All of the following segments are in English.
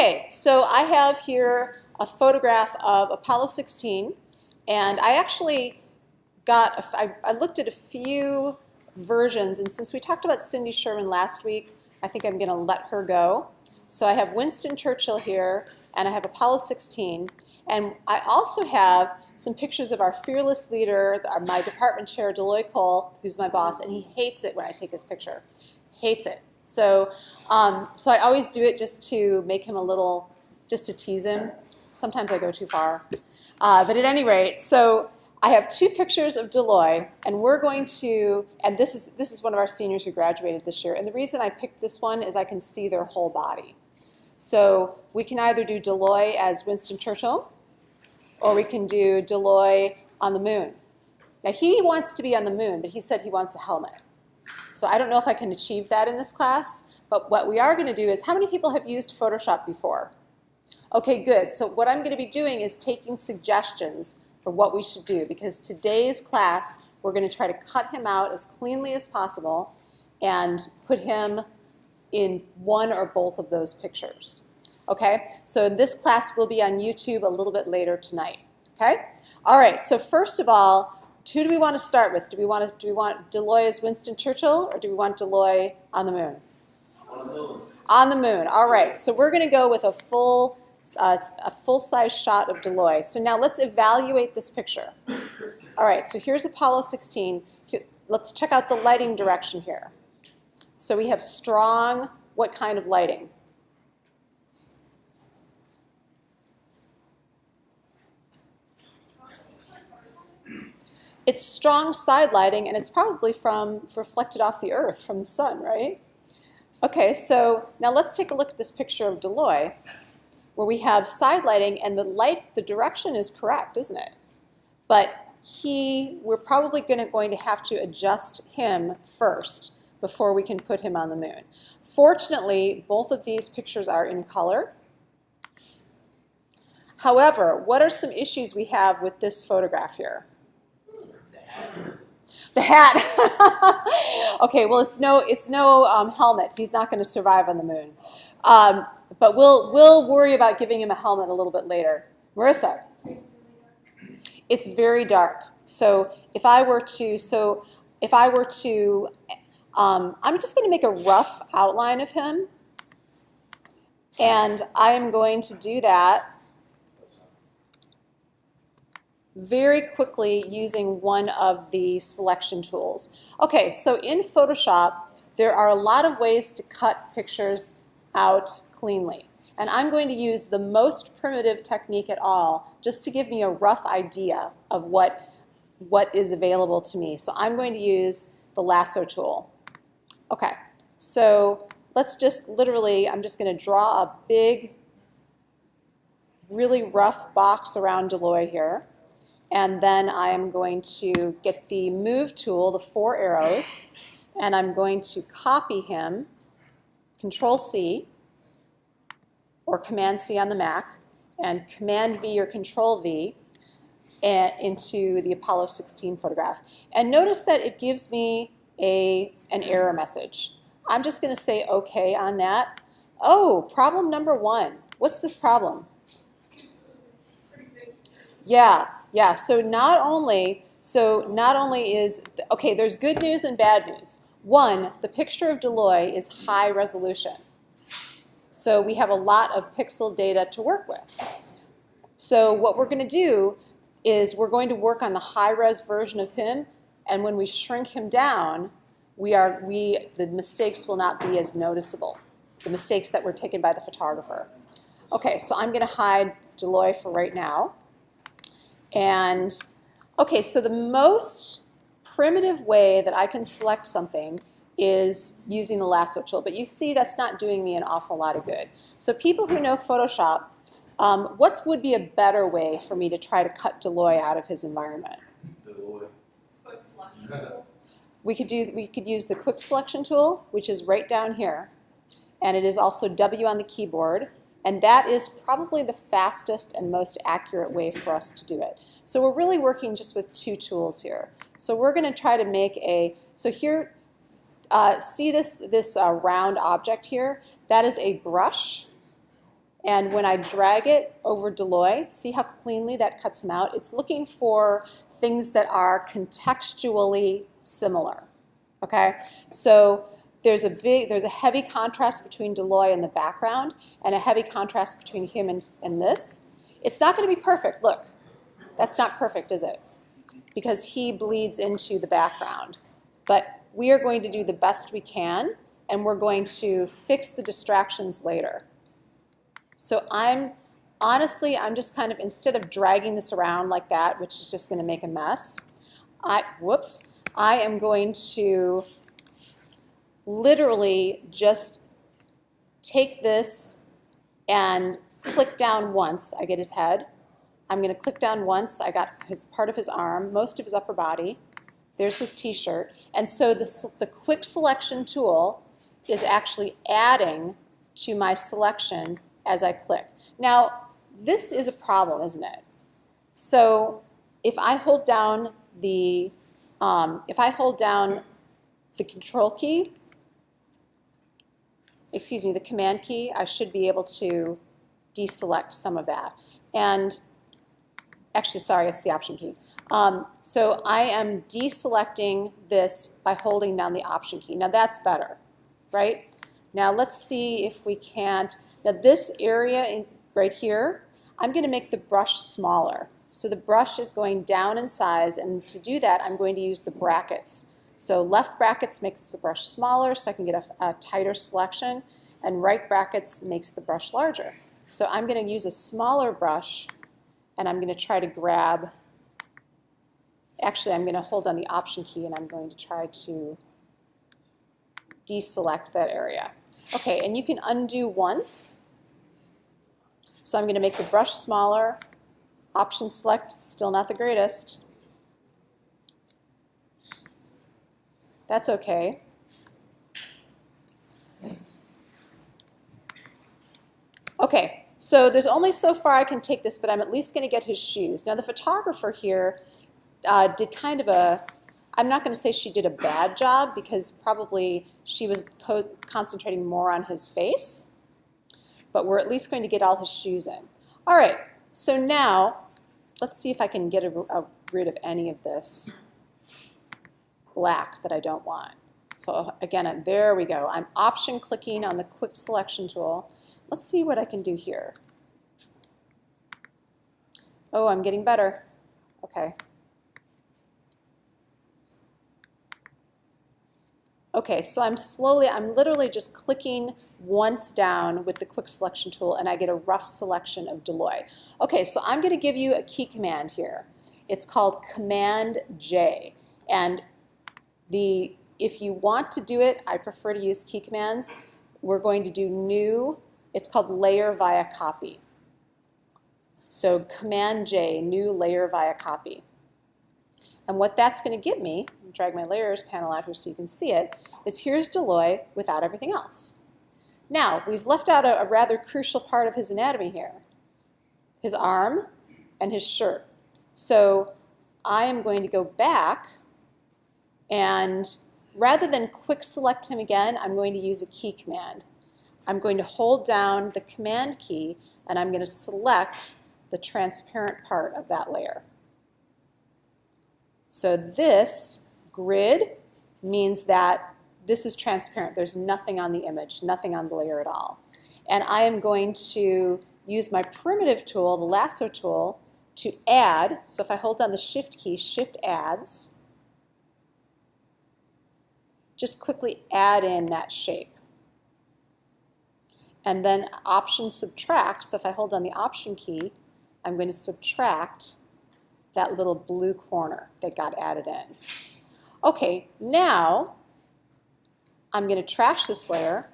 Okay, so I have here a photograph of Apollo 16, and I actually I looked at a few versions, and since we talked about Cindy Sherman last week, I think I'm going to let her go. So I have Winston Churchill here, and I have Apollo 16, and I also have some pictures of our fearless leader, my department chair, Deloy Cole, who's my boss, and he hates it when I take his picture. Hates it. So I always do it just to make him a little, just to tease him. Sometimes I go too far. But at any rate, so I have two pictures of Deloy, and we're going to, and this is one of our seniors who graduated this year, and the reason I picked this one is I can see their whole body. So we can either do Deloy as Winston Churchill, or we can do Deloy on the moon. Now he wants to be on the moon, but he said he wants a helmet. So I don't know if I can achieve that in this class, but what we are going to do is, how many people have used Photoshop before? Okay, good. So what I'm going to be doing is taking suggestions for what we should do, because today's class, we're going to try to cut him out as cleanly as possible and put him in one or both of those pictures. Okay, so this class will be on YouTube a little bit later tonight. Okay, all right, so first of all, who do we want to start with? Do we want Deloy as Winston Churchill, or do we want Deloy on the moon? On the moon. On the moon. All right. So we're going to go with a full-size shot of Deloy. So now let's evaluate this picture. All right. So here's Apollo 16. Let's check out the lighting direction here. So we have strong. What kind of lighting? It's strong side lighting, and it's probably reflected off the Earth from the sun, right? Okay, so now let's take a look at this picture of Deloy, where we have side lighting, and the direction is correct, isn't it? But we're probably going to have to adjust him first before we can put him on the moon. Fortunately, both of these pictures are in color. However, what are some issues we have with this photograph here? The hat. Okay, well, it's no helmet. He's not going to survive on the moon. But we'll worry about giving him a helmet a little bit later. Marissa, it's very dark. So if I were to, I'm just going to make a rough outline of him, and I am going to do that very quickly using one of the selection tools. Okay, so in Photoshop, there are a lot of ways to cut pictures out cleanly. And I'm going to use the most primitive technique at all, just to give me a rough idea of what is available to me. So I'm going to use the lasso tool. Okay, so let's just literally, I'm just going to draw a big, really rough box around Deloy here. And then I am going to get the move tool, the 4 arrows, and I'm going to copy him, Control-C, or Command-C on the Mac, and Command-V or Control-V into the Apollo 16 photograph. And notice that it gives me an error message. I'm just going to say OK on that. Oh, problem number 1. What's this problem? Yeah, so not only is, okay, there's good news and bad news. 1, the picture of Deloy is high resolution. So we have a lot of pixel data to work with. So what we're going to do is we're going to work on the high-res version of him, and when we shrink him down, the mistakes will not be as noticeable, the mistakes that were taken by the photographer. Okay, so I'm going to hide Deloy for right now. And, okay, so the most primitive way that I can select something is using the lasso tool. But you see that's not doing me an awful lot of good. So people who know Photoshop, what would be a better way for me to try to cut Deloy out of his environment? Deloy. Quick selection tool. We could use the quick selection tool, which is right down here. And it is also W on the keyboard. And that is probably the fastest and most accurate way for us to do it. So we're really working just with 2 tools here. So we're going to try to make so here, see this round object here? That is a brush. And when I drag it over deloy, see how cleanly that cuts them out? It's looking for things that are contextually similar, okay? So there's a heavy contrast between deloy and the background and a heavy contrast between him and this. It's not going to be perfect. Look, that's not perfect, is it? Because he bleeds into the background. But we are going to do the best we can, and we're going to fix the distractions later. So honestly, I'm just kind of, instead of dragging this around like that, which is just going to make a mess, I am going to literally just take this and click down once. I get his head. I'm going to click down once. I got part of his arm, most of his upper body. There's his t-shirt. And so the quick selection tool is actually adding to my selection as I click. Now, this is a problem, isn't it? So if I hold down the control key, excuse me, the command key, I should be able to deselect some of that. And actually, sorry, it's the option key. So I am deselecting this by holding down the option key. Now that's better, right? Now let's see if we can't. Now this area right here, I'm going to make the brush smaller. So the brush is going down in size, and to do that, I'm going to use the brackets. So left brackets makes the brush smaller so I can get a tighter selection, and right brackets makes the brush larger. So I'm going to use a smaller brush, and I'm going to try to grab, actually I'm going to hold on the option key and I'm going to try to deselect that area. Okay, and you can undo once. So I'm going to make the brush smaller, option select, still not the greatest. That's okay. Okay, so there's only so far I can take this, but I'm at least going to get his shoes. Now the photographer here did kind of a, I'm not going to say she did a bad job because probably she was concentrating more on his face, but we're at least going to get all his shoes in. All right, so now let's see if I can get rid of any of this black that I don't want. So again, there we go. I'm option clicking on the quick selection tool. Let's see what I can do here. Oh, I'm getting better. Okay. Okay, so I'm literally just clicking once down with the quick selection tool and I get a rough selection of deloy. Okay, so I'm going to give you a key command here. It's called Command J. And if you want to do it, I prefer to use key commands. We're going to do new, it's called layer via copy. So Command J, new layer via copy. And what that's going to give me, drag my layers panel out here so you can see it, is here's deloy without everything else. Now, we've left out a rather crucial part of his anatomy here, his arm and his shirt. So I am going to go back, and rather than quick select him again, I'm going to use a key command. I'm going to hold down the command key, and I'm going to select the transparent part of that layer. So this grid means that this is transparent. There's nothing on the image, nothing on the layer at all. And I am going to use my primitive tool, the lasso tool, to add. So if I hold down the shift key, shift adds, just quickly add in that shape. And then option subtract. So if I hold down the option key, I'm going to subtract that little blue corner that got added in. Okay, now I'm going to trash this layer,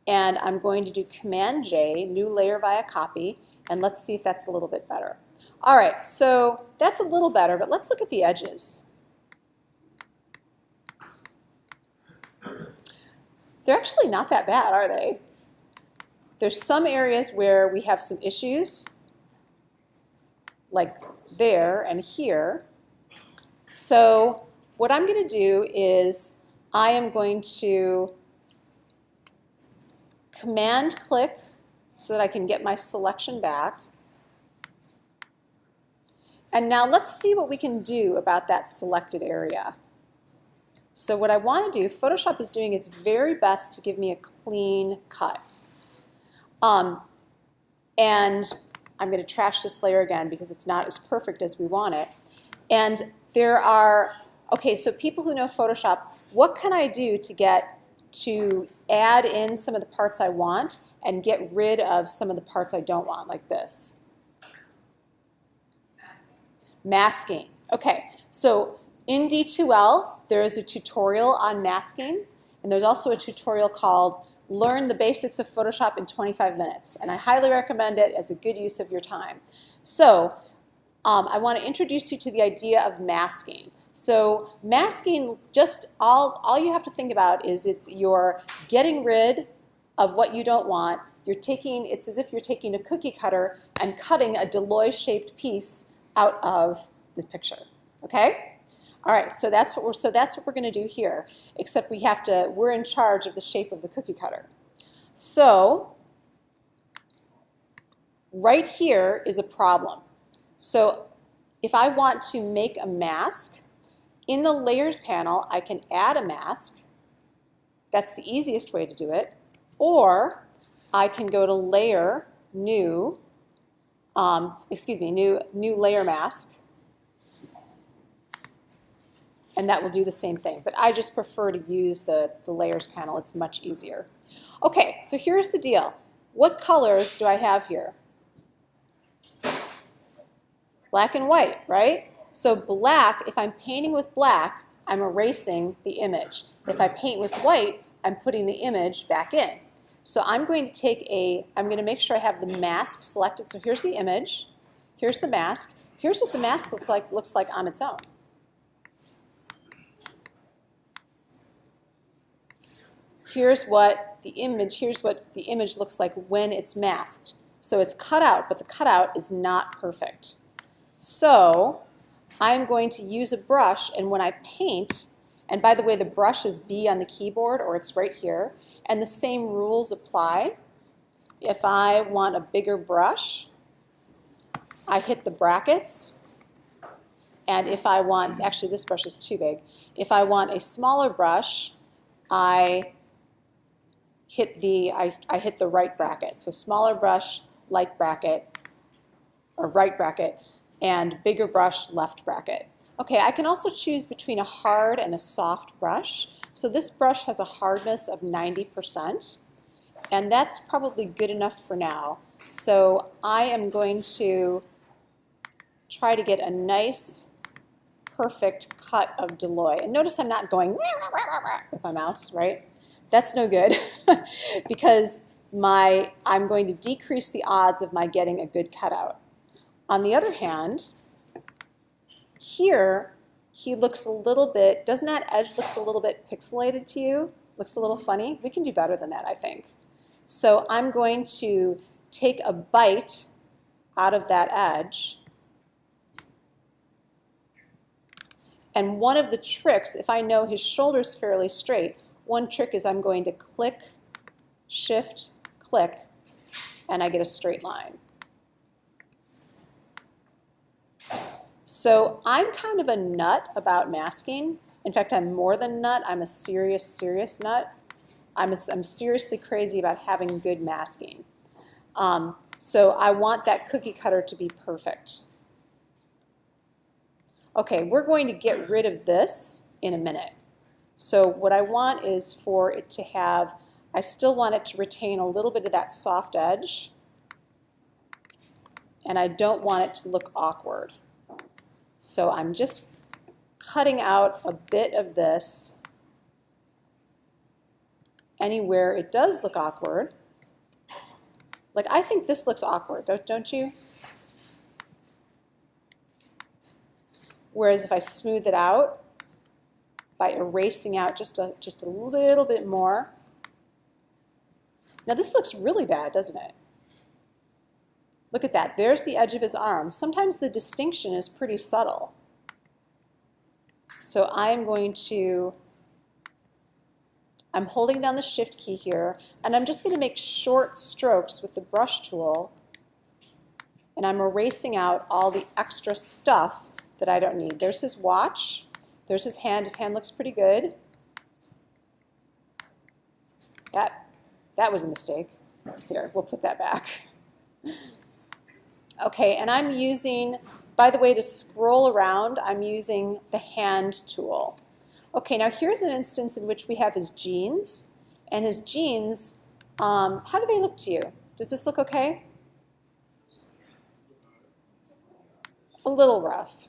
and I'm going to do Command J, new layer via copy, and let's see if that's a little bit better. All right, so that's a little better, but let's look at the edges. They're actually not that bad, are they? There's some areas where we have some issues, like there and here. So what I'm going to do is I am going to command click so that I can get my selection back. And now let's see what we can do about that selected area. So what I want to do, Photoshop is doing its very best to give me a clean cut. And I'm going to trash this layer again because it's not as perfect as we want it. And there are, okay, so people who know Photoshop, what can I do to add in some of the parts I want and get rid of some of the parts I don't want, like this? Masking. Okay, so in D2L, there is a tutorial on masking, and there's also a tutorial called Learn the Basics of Photoshop in 25 Minutes, and I highly recommend it as a good use of your time. So I want to introduce you to the idea of masking. So masking, just all you have to think about is you're getting rid of what you don't want. It's as if you're taking a cookie cutter and cutting a deloy-shaped piece out of the picture. Okay? All right, so that's what we're going to do here, except we're in charge of the shape of the cookie cutter. So right here is a problem. So if I want to make a mask, in the Layers panel, I can add a mask. That's the easiest way to do it. Or I can go to Layer, New, New Layer Mask, and that will do the same thing. But I just prefer to use the Layers panel. It's much easier. Okay, so here's the deal. What colors do I have here? Black and white, right? So black, if I'm painting with black, I'm erasing the image. If I paint with white, I'm putting the image back in. So I'm going to make sure I have the mask selected. So here's the image, here's the mask. Here's what the mask looks like on its own. Here's what the image looks like when it's masked. So it's cut out, but the cutout is not perfect. So I'm going to use a brush, and when I paint, and by the way, the brush is B on the keyboard, or it's right here, and the same rules apply. If I want a bigger brush, I hit the brackets, and if I want, actually this brush is too big, if I want a smaller brush, I hit the right bracket. So smaller brush, light bracket, or right bracket, and bigger brush, left bracket. Okay, I can also choose between a hard and a soft brush. So this brush has a hardness of 90%, and that's probably good enough for now. So I am going to try to get a nice, perfect cut of deloy. And notice I'm not going with my mouse, right? That's no good because I'm going to decrease the odds of my getting a good cutout. On the other hand, here he looks a little bit, doesn't that edge looks a little bit pixelated to you? Looks a little funny? We can do better than that, I think. So I'm going to take a bite out of that edge. And one of the tricks, if I know his shoulder's fairly straight, one trick is I'm going to click, shift, click, and I get a straight line. So I'm kind of a nut about masking. In fact, I'm more than a nut. I'm a serious, serious nut. I'm seriously crazy about having good masking. So I want that cookie cutter to be perfect. Okay, we're going to get rid of this in a minute. So what I want is for it to have, I still want it to retain a little bit of that soft edge, and I don't want it to look awkward. So I'm just cutting out a bit of this anywhere it does look awkward. Like, I think this looks awkward, don't you? Whereas if I smooth it out by erasing out just a little bit more. Now this looks really bad, doesn't it? Look at that. There's the edge of his arm. Sometimes the distinction is pretty subtle. So I'm going to I'm holding down the Shift key here, and I'm just going to make short strokes with the brush tool, and I'm erasing out all the extra stuff that I don't need. There's his watch. There's his hand. His hand looks pretty good. That was a mistake. Here, we'll put that back. Okay, and I'm using, by the way, to scroll around, I'm using the hand tool. Okay, now here's an instance in which we have his jeans, and his jeans, how do they look to you? Does this look okay? A little rough.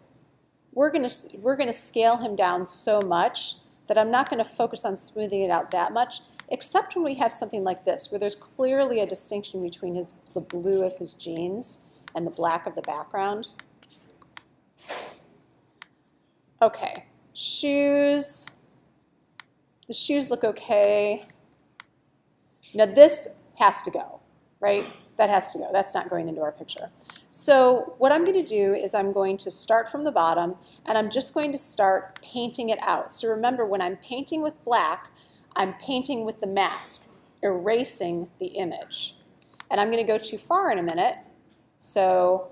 We're gonna scale him down so much that I'm not gonna focus on smoothing it out that much, except when we have something like this, where there's clearly a distinction between the blue of his jeans and the black of the background. Okay, shoes. The shoes look okay. Now this has to go, right? That has to go. That's not going into our picture. So what I'm going to do is I'm going to start from the bottom, and I'm just going to start painting it out. So remember, when I'm painting with black, I'm painting with the mask, erasing the image. And I'm going to go too far in a minute. So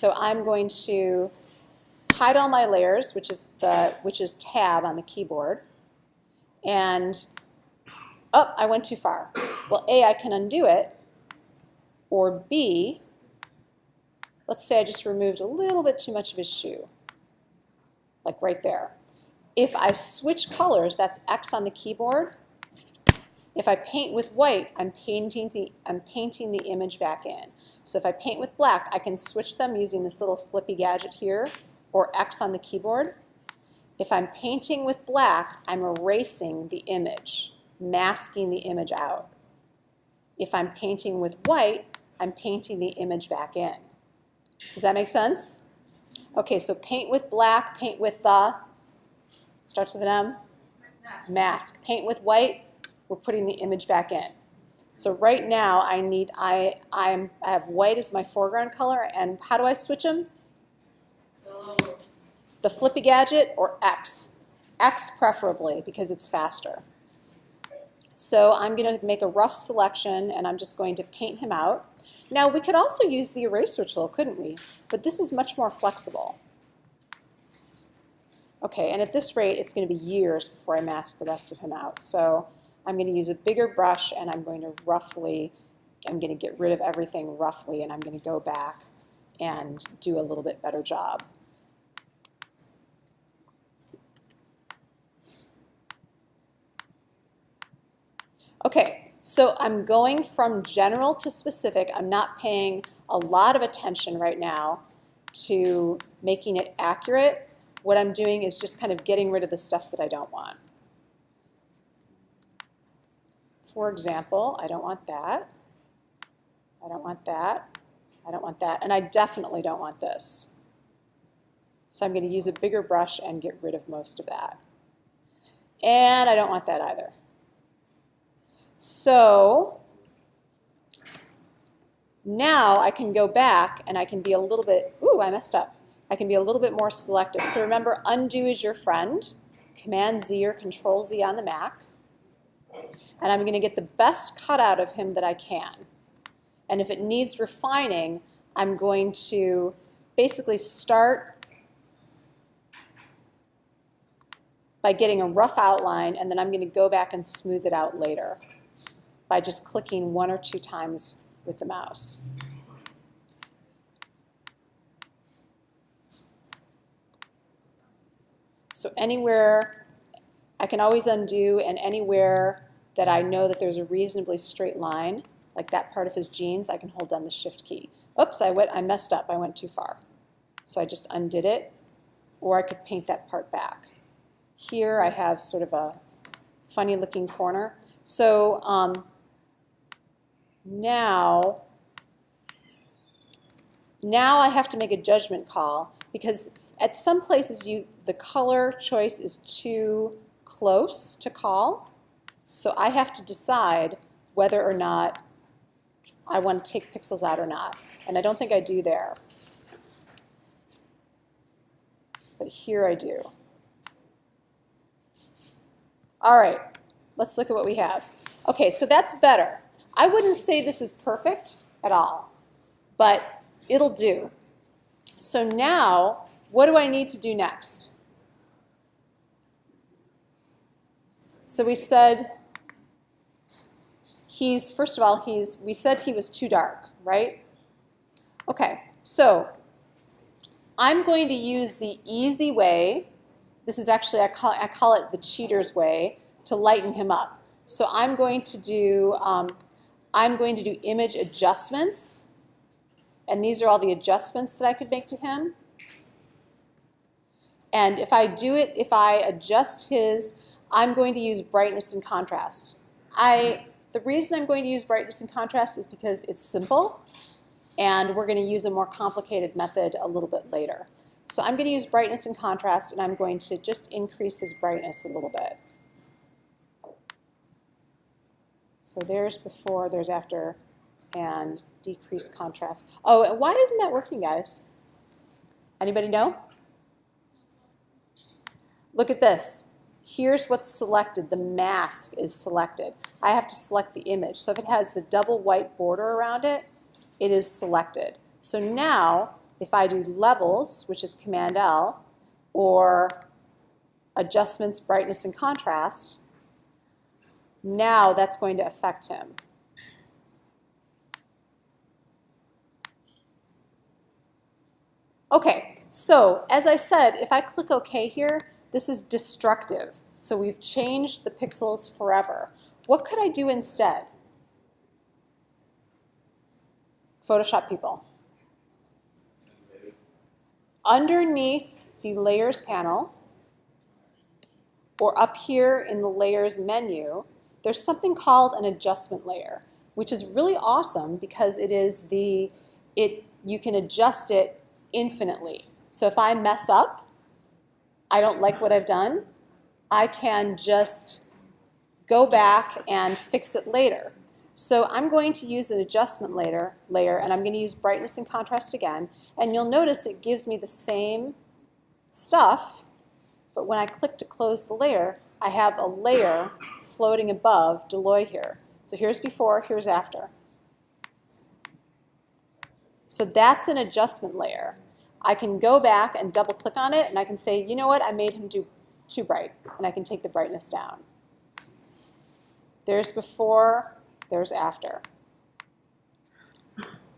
I'm going to hide all my layers, which is tab on the keyboard. And I went too far. Well, A, I can undo it, or B, let's say I just removed a little bit too much of his shoe, like right there. If I switch colors, that's X on the keyboard. If I paint with white, I'm painting the image back in. So if I paint with black, I can switch them using this little flippy gadget here, or X on the keyboard. If I'm painting with black, I'm erasing the image, masking the image out. If I'm painting with white, I'm painting the image back in. Does that make sense? Okay, so paint with black, paint with starts with an M, mask. Paint with white, we're putting the image back in. So right now I have white as my foreground color, and how do I switch them? The flippy gadget or X. X preferably, because it's faster. So I'm going to make a rough selection, and I'm just going to paint him out. Now we could also use the eraser tool, couldn't we? But this is much more flexible. Okay, and at this rate, it's going to be years before I mask the rest of him out. So I'm going to use a bigger brush, and I'm going to get rid of everything roughly, and I'm going to go back and do a little bit better job. Okay, so I'm going from general to specific. I'm not paying a lot of attention right now to making it accurate. What I'm doing is just kind of getting rid of the stuff that I don't want. For example, I don't want that. I don't want that. I don't want that. And I definitely don't want this. So I'm going to use a bigger brush and get rid of most of that. And I don't want that either. So now I can go back and I can be a little bit, I messed up. I can be a little bit more selective. So remember, undo is your friend. Command Z or Control Z on the Mac. And I'm going to get the best cut out of him that I can. And if it needs refining, I'm going to basically start by getting a rough outline, and then I'm going to go back and smooth it out later by just clicking 1 or 2 times with the mouse. So anywhere, I can always undo, and anywhere that I know that there's a reasonably straight line, like that part of his jeans, I can hold down the Shift key. Oops, I messed up, I went too far. So I just undid it, or I could paint that part back. Here I have sort of a funny looking corner. So now I have to make a judgment call, because at some places the color choice is too close to call. So I have to decide whether or not I want to take pixels out or not. And I don't think I do there. But here I do. All right. Let's look at what we have. Okay, so that's better. I wouldn't say this is perfect at all, but it'll do. So now, what do I need to do next? So we said first of all, we said he was too dark, right? Okay, so I'm going to use the easy way. This is actually, I call it the cheater's way, to lighten him up. So I'm going to do image adjustments, and these are all the adjustments that I could make to him. And if I adjust his, I'm going to use brightness and contrast. The reason I'm going to use brightness and contrast is because it's simple, and we're going to use a more complicated method a little bit later. So I'm going to use brightness and contrast, and I'm going to just increase his brightness a little bit. So there's before, there's after, and decrease contrast. Oh, and why isn't that working, guys? Anybody know? Look at this. Here's what's selected. The mask is selected. I have to select the image. So if it has the double white border around it, it is selected. So now, if I do levels, which is Command L, or adjustments, brightness, and contrast, now that's going to affect him. Okay, so as I said, if I click OK here, this is destructive. So we've changed the pixels forever. What could I do instead? Photoshop people. Underneath the Layers panel, or up here in the Layers menu, there's something called an adjustment layer, which is really awesome because you can adjust it infinitely. So if I mess up, I don't like what I've done, I can just go back and fix it later. So I'm going to use an adjustment layer, and I'm going to use brightness and contrast again, and you'll notice it gives me the same stuff, but when I click to close the layer, I have a layer floating above deloy here. So here's before, here's after. So that's an adjustment layer. I can go back and double click on it, and I can say, you know what, I made him too bright, and I can take the brightness down. There's before, there's after.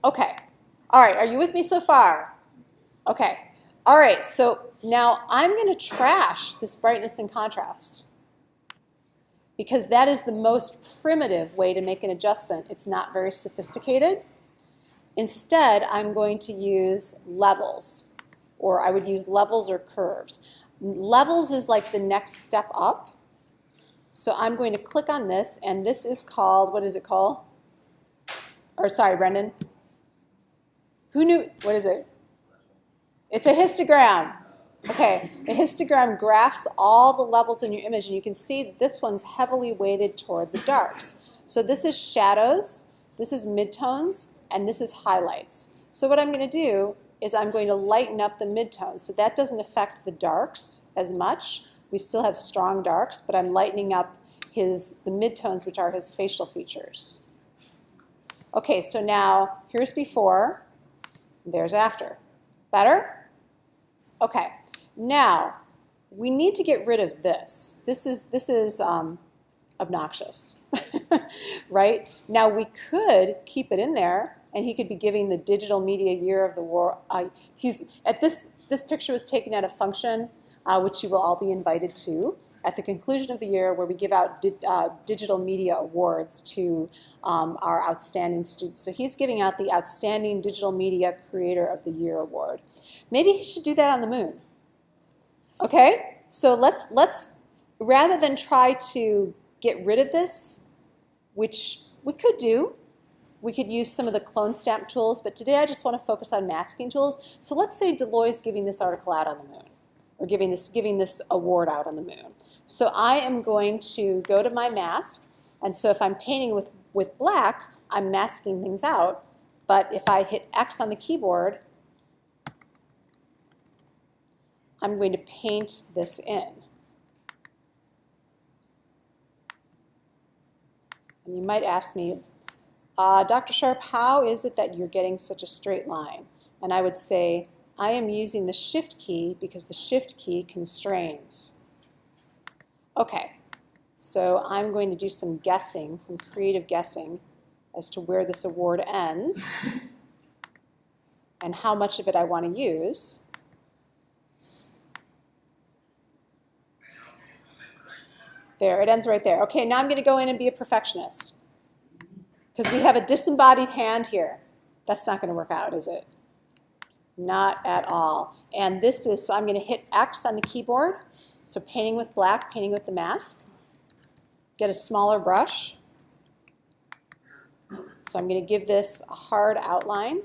Okay, all right, are you with me so far? Okay, all right, so now I'm going to trash this brightness and contrast because that is the most primitive way to make an adjustment. It's not very sophisticated. Instead, I'm going to use levels, or I would use levels or curves. Levels is like the next step up. So I'm going to click on this, and this is called, what is it called? Or sorry, Brendan. Who knew, what is it? It's a histogram. Okay, a histogram graphs all the levels in your image, and you can see that this one's heavily weighted toward the darks. So this is shadows, this is midtones, and this is highlights. So what I'm going to do is I'm going to lighten up the midtones. So that doesn't affect the darks as much. We still have strong darks, but I'm lightening up the midtones, which are his facial features. Okay, so now here's before, there's after. Better? Okay, now we need to get rid of this. This is obnoxious, right? Now we could keep it in there, and he could be giving the digital media year of the war. This picture was taken at a function which you will all be invited to at the conclusion of the year, where we give out digital media awards to our outstanding students. So he's giving out the Outstanding Digital Media Creator of the Year award. Maybe he should do that on the moon. Okay, so let's rather than try to get rid of this, which we could do, we could use some of the clone stamp tools, but today I just want to focus on masking tools. So let's say Deloy is giving this article out on the moon, or giving this award out on the moon. So I am going to go to my mask, and so if I'm painting with black, I'm masking things out, but if I hit X on the keyboard, I'm going to paint this in. And you might ask me, Dr. Sharp, how is it that you're getting such a straight line? And I would say, I am using the shift key because the shift key constrains. Okay, so I'm going to do some guessing, some creative guessing as to where this award ends and how much of it I want to use. There, it ends right there. Okay, now I'm going to go in and be a perfectionist because we have a disembodied hand here. That's not going to work out, is it? Not at all. And this is, so I'm going to hit X on the keyboard. So painting with black, painting with the mask. Get a smaller brush. So I'm going to give this a hard outline.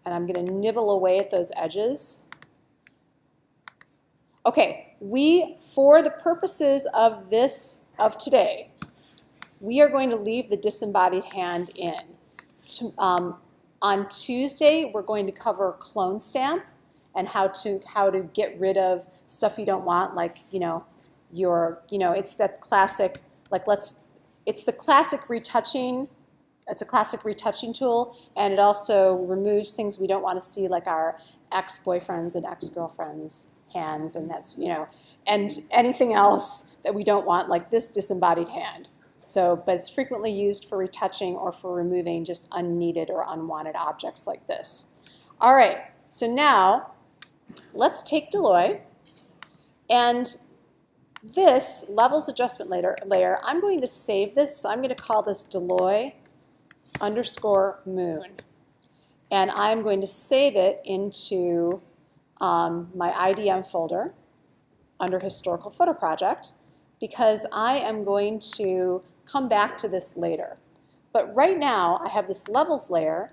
And I'm going to nibble away at those edges. Okay, for the purposes of today, we are going to leave the disembodied hand in. On Tuesday, we're going to cover clone stamp and how to get rid of stuff you don't want, like it's that classic, it's the classic retouching. It's a classic retouching tool, and it also removes things we don't want to see, like our ex-boyfriends and ex-girlfriends' hands, and and anything else that we don't want, like this disembodied hand. But it's frequently used for retouching or for removing just unneeded or unwanted objects like this. All right, so now let's take deloy, and this levels adjustment layer, I'm going to save this, so I'm going to call this deloy _moon. And I'm going to save it into my IDM folder under Historical Photo Project because I am going to come back to this later. But right now, I have this levels layer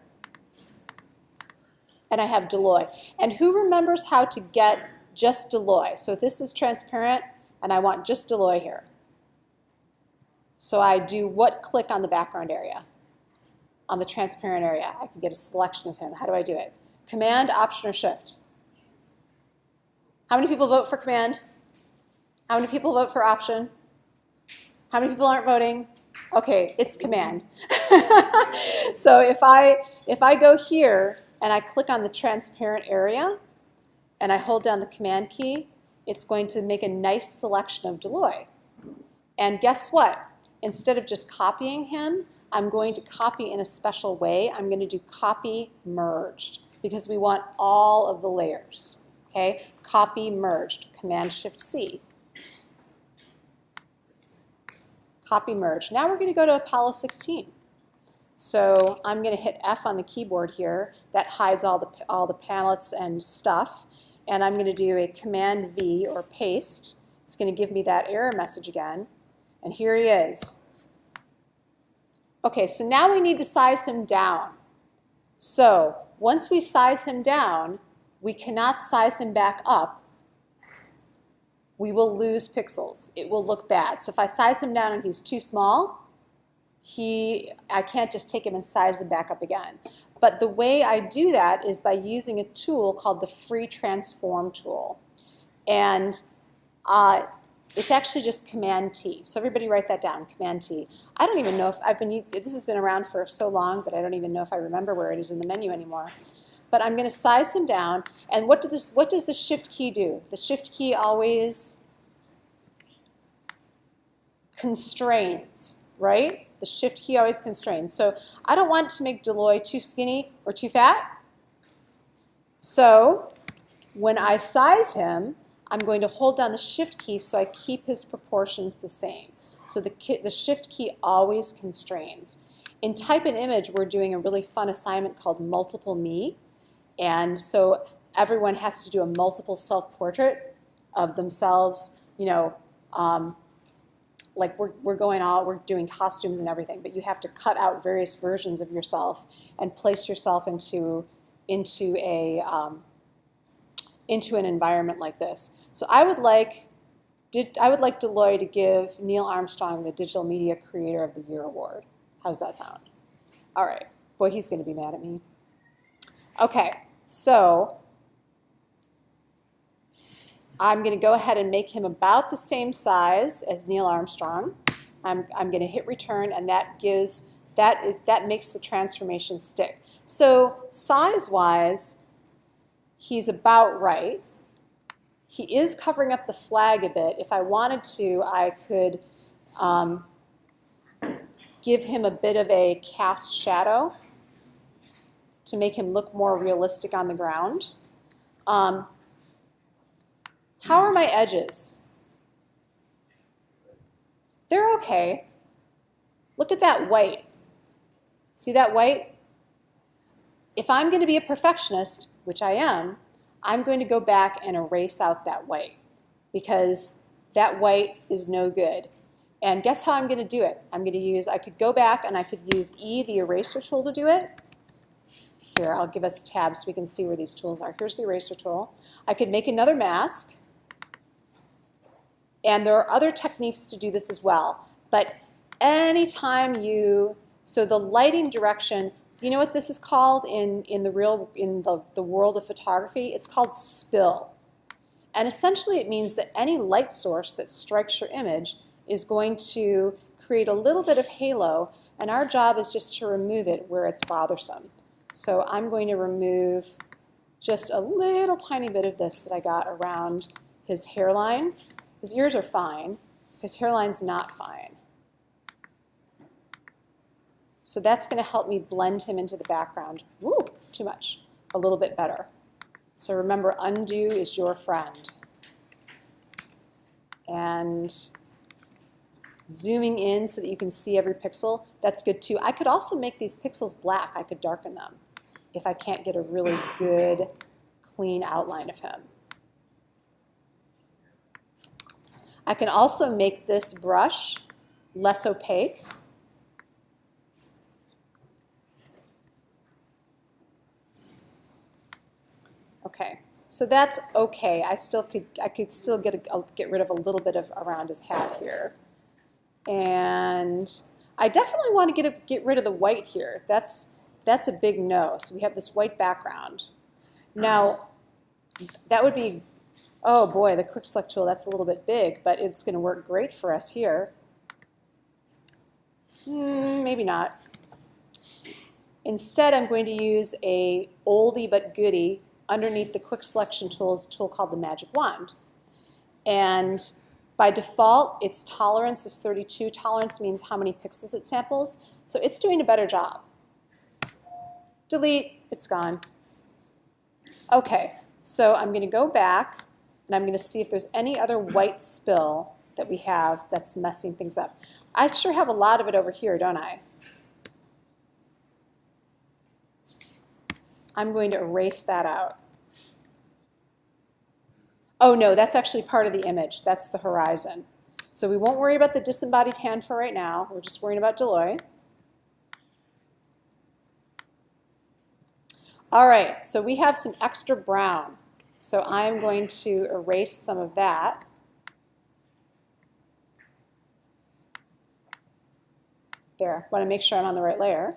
and I have deloy. And who remembers how to get just deloy? So this is transparent and I want just deloy here. So I do what click on the background area? On the transparent area. I can get a selection of him. How do I do it? Command, Option, or Shift? How many people vote for Command? How many people vote for Option? How many people aren't voting? Okay, it's Command. So if I go here and I click on the transparent area and I hold down the Command key, it's going to make a nice selection of deloy. And guess what? Instead of just copying him, I'm going to copy in a special way. I'm going to do copy merged because we want all of the layers. Okay, copy merged, Command Shift C. Copy merged. Now we're going to go to Apollo 16. So I'm going to hit F on the keyboard here. That hides all the palettes and stuff. And I'm going to do a Command V or paste. It's going to give me that error message again. And here he is. Okay, so now we need to size him down. So once we size him down, we cannot size him back up. We will lose pixels. It will look bad. So if I size him down and he's too small, I can't just take him and size him back up again. But the way I do that is by using a tool called the Free Transform tool. And it's actually just Command T. So everybody write that down, Command T. I don't even know if this has been around for so long that I don't even know if I remember where it is in the menu anymore. But I'm going to size him down. And what does the Shift key do? The Shift key always constrains, right? The Shift key always constrains. So I don't want to make deloy too skinny or too fat. So when I size him, I'm going to hold down the Shift key so I keep his proportions the same. So the Shift key always constrains. In Type and Image, we're doing a really fun assignment called Multiple Me. And so everyone has to do a multiple self-portrait of themselves, like we're doing costumes and everything, but you have to cut out various versions of yourself and place yourself into an environment like this. So I would like Deloy to give Neil Armstrong the Digital Media Creator of the Year award. How does that sound? All right. Boy, he's going to be mad at me. Okay, so I'm going to go ahead and make him about the same size as Neil Armstrong. I'm going to hit return, and that makes the transformation stick. So size-wise, he's about right. He is covering up the flag a bit. If I wanted to, I could give him a bit of a cast shadow to make him look more realistic on the ground. How are my edges? They're okay. Look at that white. See that white? If I'm going to be a perfectionist, which I am, I'm going to go back and erase out that white because that white is no good. And guess how I'm going to do it? I could go back and I could use E, the eraser tool, to do it. Here, I'll give us tabs so we can see where these tools are. Here's the eraser tool. I could make another mask. And there are other techniques to do this as well. But anytime so the lighting direction, you know what this is called in the world of photography? It's called spill. And essentially it means that any light source that strikes your image is going to create a little bit of halo, and our job is just to remove it where it's bothersome. So I'm going to remove just a little tiny bit of this that I got around his hairline. His ears are fine. His hairline's not fine. So that's going to help me blend him into the background. Woo, too much. A little bit better. So remember, undo is your friend. And zooming in so that you can see every pixel, that's good too. I could also make these pixels black. I could darken them if I can't get a really good, clean outline of him. I can also make this brush less opaque. Okay, so that's okay. I could still get rid of a little bit of around his hat here. And I definitely want to get rid of the white here. That's a big no. So we have this white background. Now, that would be, oh boy, the quick select tool, that's a little bit big, but it's going to work great for us here. Maybe not. Instead, I'm going to use a oldie but goodie underneath the quick selection tools, a tool called the magic wand. And by default, its tolerance is 32. Tolerance means how many pixels it samples. So it's doing a better job. Delete, it's gone. Okay, so I'm going to go back and I'm going to see if there's any other white spill that we have that's messing things up. I sure have a lot of it over here, don't I? I'm going to erase that out. Oh no, that's actually part of the image. That's the horizon. So we won't worry about the disembodied hand for right now. We're just worrying about deloy. All right, so we have some extra brown. So I'm going to erase some of that. There, want to make sure I'm on the right layer.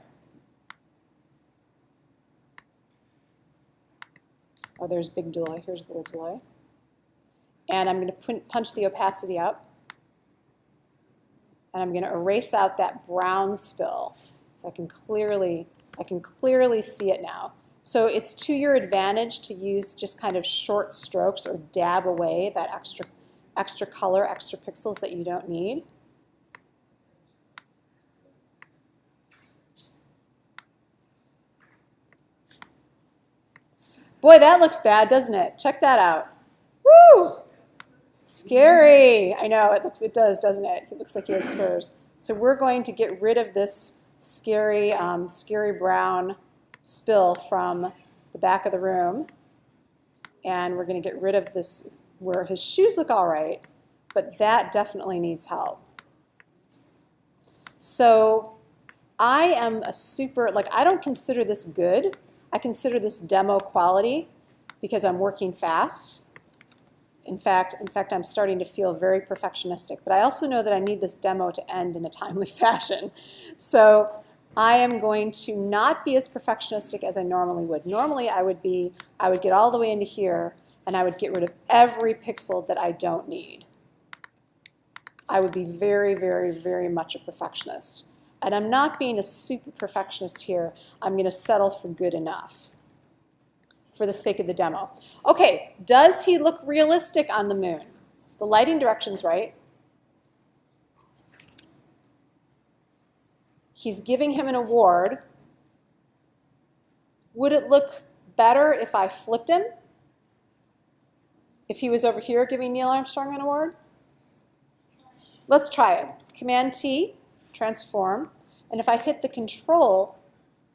Oh, there's big deloy. Here's little deloy. And I'm going to punch the opacity up. And I'm going to erase out that brown spill. So I can clearly see it now. So it's to your advantage to use just kind of short strokes or dab away that extra color, extra pixels that you don't need. Boy, that looks bad, doesn't it? Check that out. Woo! Scary. I know, it does, doesn't it? He looks like he has spurs. So we're going to get rid of this scary brown spill from the back of the room. And we're going to get rid of this where his shoes look all right, but that definitely needs help. So I am I don't consider this good. I consider this demo quality because I'm working fast. In fact, I'm starting to feel very perfectionistic, but I also know that I need this demo to end in a timely fashion. So I am going to not be as perfectionistic as I normally would. Normally I would get all the way into here and I would get rid of every pixel that I don't need. I would be very, very, very much a perfectionist. And I'm not being a super perfectionist here. I'm going to settle for good enough for the sake of the demo. Okay, does he look realistic on the moon? The lighting direction's right. He's giving him an award. Would it look better if I flipped him? If he was over here giving Neil Armstrong an award? Let's try it. Command T, transform, and if I hit the control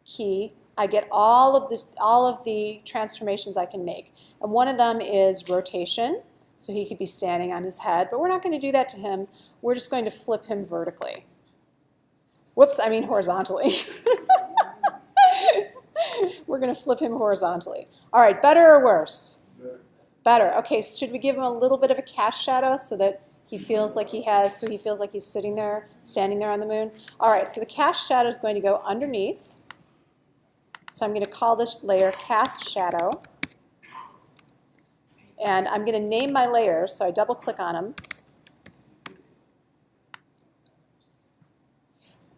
key, I get all of the transformations I can make. And one of them is rotation, so he could be standing on his head, but we're not going to do that to him. We're just going to flip him vertically. Whoops, I mean horizontally. We're going to flip him horizontally. All right, better or worse? Better. Okay, so should we give him a little bit of a cast shadow so that he feels like he's sitting there, standing there on the moon? All right, so the cast shadow is going to go underneath. So I'm going to call this layer cast shadow. And I'm going to name my layers, so I double click on them.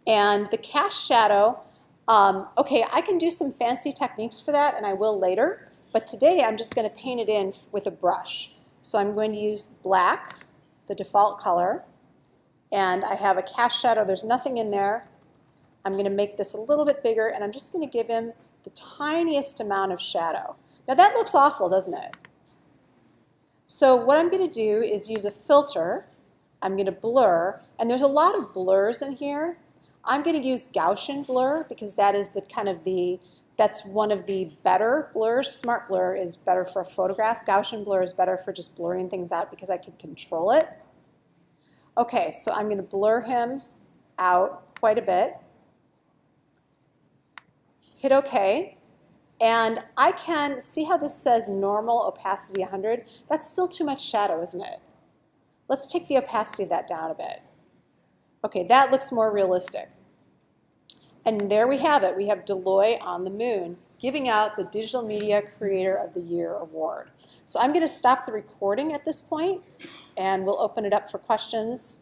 And the cast shadow, okay, I can do some fancy techniques for that, and I will later. But today I'm just going to paint it in with a brush. So I'm going to use black, the default color, and I have a cast shadow. There's nothing in there. I'm going to make this a little bit bigger, and I'm just going to give him the tiniest amount of shadow. Now that looks awful, doesn't it? So what I'm going to do is use a filter. I'm going to blur, and there's a lot of blurs in here. I'm going to use Gaussian blur because that is that's one of the better blurs. Smart blur is better for a photograph. Gaussian blur is better for just blurring things out because I can control it. Okay, so I'm going to blur him out quite a bit. Hit OK. And I can see how this says normal opacity 100. That's still too much shadow, isn't it? Let's take the opacity of that down a bit. Okay, that looks more realistic. And there we have it. We have Deloy on the moon giving out the Digital Media Creator of the Year award. So I'm going to stop the recording at this point, and we'll open it up for questions.